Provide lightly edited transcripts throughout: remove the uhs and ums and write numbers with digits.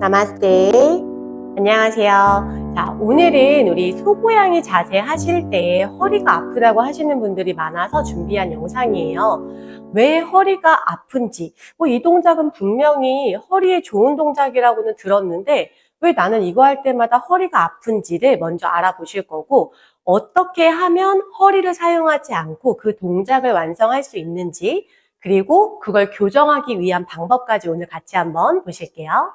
나마스테. 안녕하세요. 자, 오늘은 우리 소고양이 자세 하실 때 허리가 아프다고 하시는 분들이 많아서 준비한 영상이에요. 왜 허리가 아픈지, 이 동작은 분명히 허리에 좋은 동작이라고는 들었는데 왜 나는 이거 할 때마다 허리가 아픈지를 먼저 알아보실 거고, 어떻게 하면 허리를 사용하지 않고 그 동작을 완성할 수 있는지, 그리고 그걸 교정하기 위한 방법까지 오늘 같이 한번 보실게요.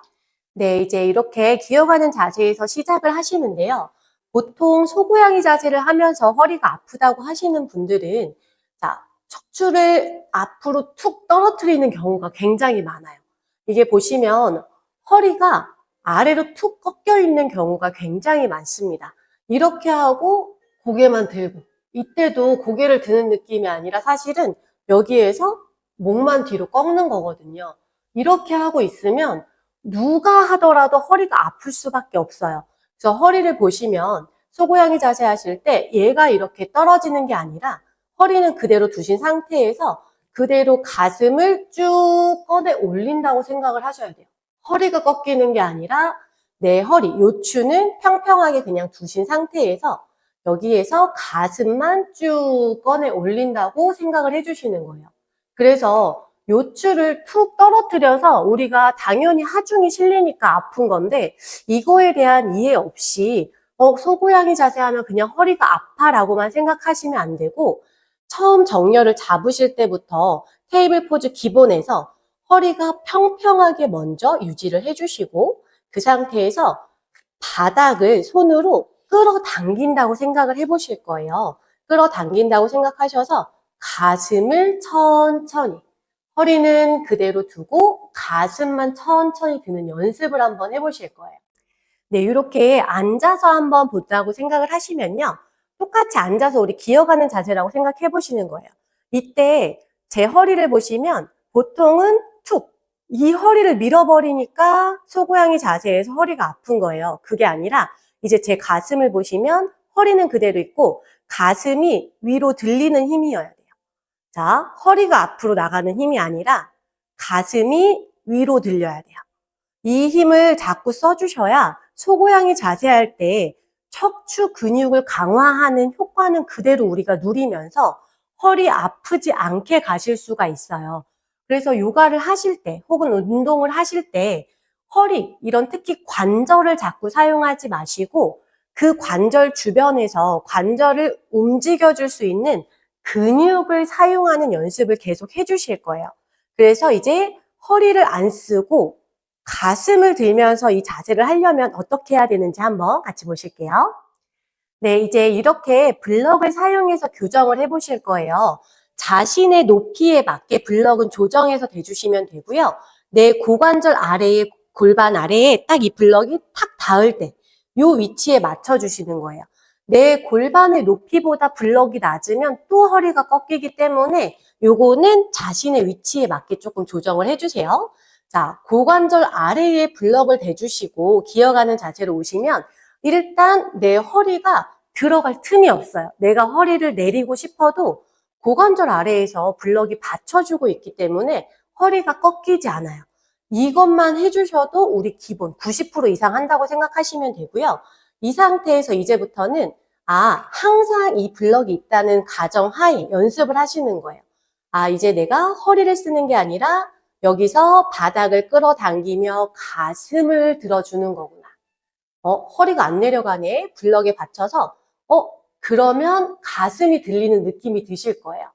네, 이제 이렇게 기어가는 자세에서 시작을 하시는데요. 보통 소고양이 자세를 하면서 허리가 아프다고 하시는 분들은 자, 척추를 앞으로 툭 떨어뜨리는 경우가 굉장히 많아요. 이게 보시면 허리가 아래로 툭 꺾여 있는 경우가 굉장히 많습니다. 이렇게 하고 고개만 들고, 이때도 고개를 드는 느낌이 아니라 사실은 여기에서 목만 뒤로 꺾는 거거든요. 이렇게 하고 있으면 누가 하더라도 허리가 아플 수밖에 없어요. 그래서 허리를 보시면 소고양이 자세 하실 때 얘가 이렇게 떨어지는 게 아니라 허리는 그대로 두신 상태에서 그대로 가슴을 쭉 꺼내 올린다고 생각을 하셔야 돼요. 허리가 꺾이는 게 아니라 내 허리, 요추는 평평하게 그냥 두신 상태에서 여기에서 가슴만 쭉 꺼내 올린다고 생각을 해주시는 거예요. 그래서 요추를 툭 떨어뜨려서 우리가 당연히 하중이 실리니까 아픈 건데 이거에 대한 이해 없이 소고양이 자세하면 그냥 허리가 아파라고만 생각하시면 안 되고, 처음 정렬을 잡으실 때부터 테이블 포즈 기본에서 허리가 평평하게 먼저 유지를 해주시고 그 상태에서 바닥을 손으로 끌어당긴다고 생각을 해보실 거예요. 끌어당긴다고 생각하셔서 가슴을 천천히, 허리는 그대로 두고 가슴만 천천히 드는 연습을 한번 해보실 거예요. 네, 이렇게 앉아서 한번 보자고 생각을 하시면요. 똑같이 앉아서 우리 기어가는 자세라고 생각해 보시는 거예요. 이때 제 허리를 보시면 보통은 툭, 이 허리를 밀어버리니까 소고양이 자세에서 허리가 아픈 거예요. 그게 아니라 이제 제 가슴을 보시면 허리는 그대로 있고 가슴이 위로 들리는 힘이어야 돼요. 자, 허리가 앞으로 나가는 힘이 아니라 가슴이 위로 들려야 돼요. 이 힘을 자꾸 써주셔야 소고양이 자세할 때 척추 근육을 강화하는 효과는 그대로 우리가 누리면서 허리 아프지 않게 가실 수가 있어요. 그래서 요가를 하실 때 혹은 운동을 하실 때 허리, 이런 특히 관절을 자꾸 사용하지 마시고 그 관절 주변에서 관절을 움직여줄 수 있는 근육을 사용하는 연습을 계속 해주실 거예요. 그래서 이제 허리를 안 쓰고 가슴을 들면서 이 자세를 하려면 어떻게 해야 되는지 한번 같이 보실게요. 네, 이제 이렇게 블럭을 사용해서 교정을 해보실 거예요. 자신의 높이에 맞게 블럭은 조정해서 대주시면 되고요. 내 고관절 아래에, 골반 아래에 딱 이 블럭이 탁 닿을 때 이 위치에 맞춰주시는 거예요. 내 골반의 높이보다 블럭이 낮으면 또 허리가 꺾이기 때문에 요거는 자신의 위치에 맞게 조금 조정을 해주세요. 자, 고관절 아래에 블럭을 대주시고 기어가는 자세로 오시면 일단 내 허리가 들어갈 틈이 없어요. 내가 허리를 내리고 싶어도 고관절 아래에서 블럭이 받쳐주고 있기 때문에 허리가 꺾이지 않아요. 이것만 해주셔도 우리 기본 90% 이상 한다고 생각하시면 되고요. 이 상태에서 이제부터는 항상 이 블럭이 있다는 가정하에 연습을 하시는 거예요. 이제 내가 허리를 쓰는 게 아니라 여기서 바닥을 끌어당기며 가슴을 들어주는 거구나. 허리가 안 내려가네. 블럭에 받쳐서 그러면 가슴이 들리는 느낌이 드실 거예요.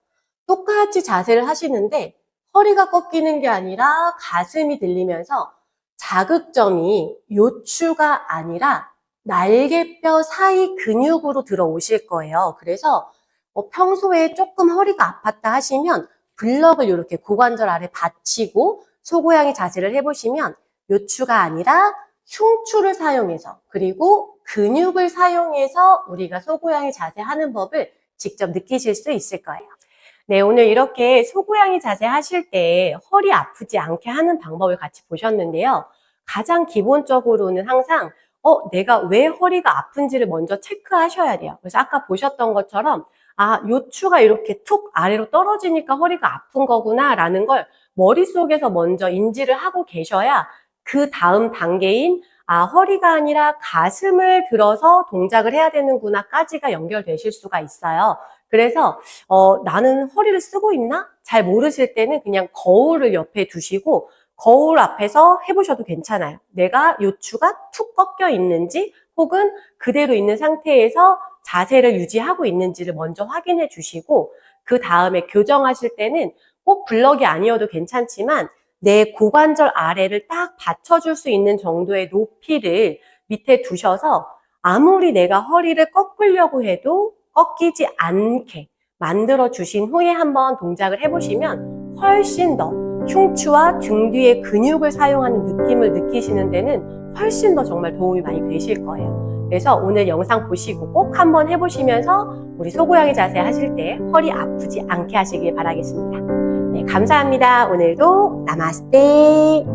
똑같이 자세를 하시는데 허리가 꺾이는 게 아니라 가슴이 들리면서 자극점이 요추가 아니라 날개뼈 사이 근육으로 들어오실 거예요. 그래서 평소에 조금 허리가 아팠다 하시면 블럭을 이렇게 고관절 아래 받치고 소고양이 자세를 해보시면 요추가 아니라 흉추를 사용해서, 그리고 근육을 사용해서 우리가 소고양이 자세 하는 법을 직접 느끼실 수 있을 거예요. 네, 오늘 이렇게 소고양이 자세 하실 때 허리 아프지 않게 하는 방법을 같이 보셨는데요. 가장 기본적으로는 항상 내가 왜 허리가 아픈지를 먼저 체크하셔야 돼요. 그래서 아까 보셨던 것처럼 요추가 이렇게 툭 아래로 떨어지니까 허리가 아픈 거구나 라는 걸 머릿속에서 먼저 인지를 하고 계셔야 그 다음 단계인 허리가 아니라 가슴을 들어서 동작을 해야 되는구나까지가 연결되실 수가 있어요. 그래서 나는 허리를 쓰고 있나? 잘 모르실 때는 그냥 거울을 옆에 두시고 거울 앞에서 해보셔도 괜찮아요. 내가 요추가 툭 꺾여 있는지 혹은 그대로 있는 상태에서 자세를 유지하고 있는지를 먼저 확인해 주시고 그 다음에 교정하실 때는 꼭 블럭이 아니어도 괜찮지만 내 고관절 아래를 딱 받쳐줄 수 있는 정도의 높이를 밑에 두셔서 아무리 내가 허리를 꺾으려고 해도 꺾이지 않게 만들어 주신 후에 한번 동작을 해보시면 훨씬 더 흉추와 등 뒤의 근육을 사용하는 느낌을 느끼시는 데는 훨씬 더 정말 도움이 많이 되실 거예요. 그래서 오늘 영상 보시고 꼭 한번 해보시면서 우리 소고양이 자세 하실 때 허리 아프지 않게 하시길 바라겠습니다. 네, 감사합니다. 오늘도 나마스테.